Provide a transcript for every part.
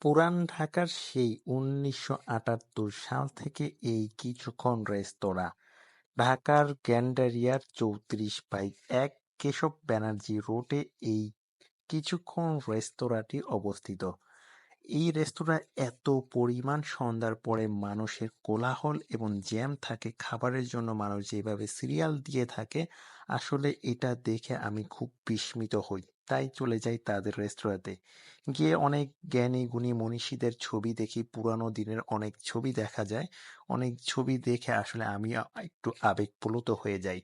পুরান ঢাকার সেই ১৯৭৮ সাল থেকে এই কিছুক্ষণ রেস্তোরাঁ ঢাকার গ্যান্ডারিয়ার ৩৪/১ কেশব ব্যানার্জি রোডে এই কিছুক্ষণ রেস্তোরাঁটি অবস্থিত। এই রেস্তোরাঁয় এত পরিমাণ সন্ধ্যার পরে মানুষের কোলাহল এবং জ্যাম থাকে, খাবারের জন্য মানুষ যেভাবে সিরিয়াল দিয়ে থাকে, আসলে এটা দেখে আমি খুব বিস্মিত হই। তাই চলে যাই তাদের রেস্তোরাঁতে। গিয়ে অনেক জ্ঞানী গুণী মনীষীদের ছবি দেখি, পুরানো দিনের অনেক ছবি দেখা যায়। অনেক ছবি দেখে আসলে আমি একটু আবেগপ্রবণ হয়ে যাই।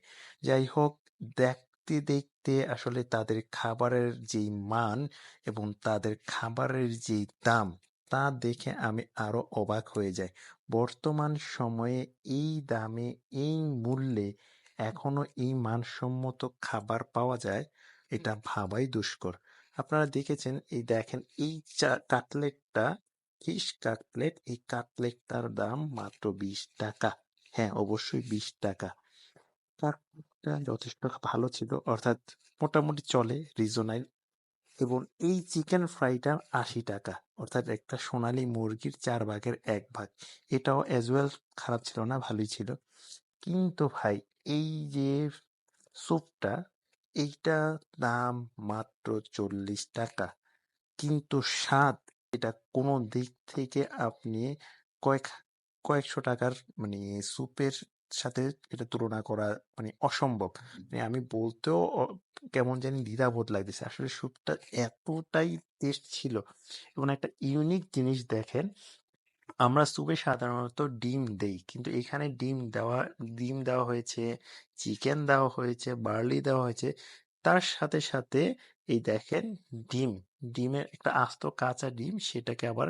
যাই হোক, দেখতে দেখতে আসলে তাদের খাবারের যেই মান এবং তাদের খাবারের যে দাম তা দেখে আমি আরো অবাক হয়ে যাই। বর্তমান সময়ে এই দামে, এই মূল্যে এখনো এই মানসম্মত খাবার পাওয়া যায়, এটা ভাবাই দুষ্কর। আপনারা দেখেছেন, এই দেখেন এই কাটলেটটা, ফিশ কাটলেট, এই কাটলেটটার দাম মাত্র 20 টাকা। হ্যাঁ, অবশ্যই 20 টাকা। কাটলেটটা যথেষ্ট ভালো ছিল, অর্থাৎ মোটামুটি চলে, রিজনাল। এবং এই চিকেন ফ্রাইটা ৮০ টাকা, অর্থাৎ একটা সোনালী মুরগির 4/1 ভাগ। এটাও অ্যাজ ওয়েল খারাপ ছিল না, ভালোই ছিল। কিন্তু ভাই, এই যে স্যুপটা, এইটা দাম মাত্র 40 টাকা, কিন্তু স্বাদ এটা কোনো দিক থেকে আপনি কয়েক কয়েকশো টাকার মানে স্যুপের সাথে এটা তুলনা করা মানে অসম্ভব। মানে আমি বলতেও কেমন জানি দ্বিধাবোধ লাগতেছে। আসলে স্যুপটা এতটাই টেস্ট ছিল। এবং একটা ইউনিক জিনিস দেখেন, আমরা স্যুপে সাধারণত ডিম দেই, কিন্তু এখানে ডিম দেওয়া হয়েছে, চিকেন দেওয়া হয়েছে, বার্লি দেওয়া হয়েছে, তার সাথে সাথে এই দেখেন ডিম, ডিমের একটা আস্ত কাঁচা ডিম, সেটাকে আবার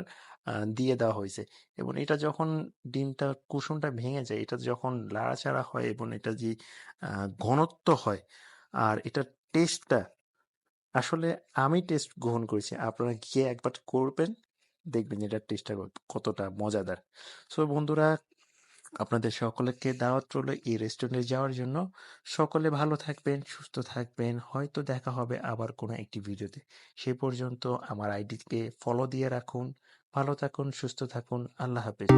দিয়ে দেওয়া হয়েছে। এবং এটা যখন ডিমটা কুসুমটা ভেঙে যায়, এটা যখন লাড়াচাড়া হয় এবং এটা যে ঘনত্ব হয়, আর এটার টেস্টটা আসলে, আমি টেস্ট গ্রহণ করেছি, আপনারা গিয়ে একবার করবেন, দেখবেন এটার টেস্টটা কতটা মজাদার। সো বন্ধুরা, আপনাদের সকলকে দাওয়াত রইল এই রেস্টুরেন্টে যাওয়ার জন্য। সকলে ভালো থাকবেন, সুস্থ থাকবেন, হয়তো দেখা হবে আবার কোনো একটি ভিডিওতে। সেই পর্যন্ত আমার আইডিকে ফলো দিয়ে রাখুন। ভালো থাকুন, সুস্থ থাকুন, আল্লাহ হাফেজ।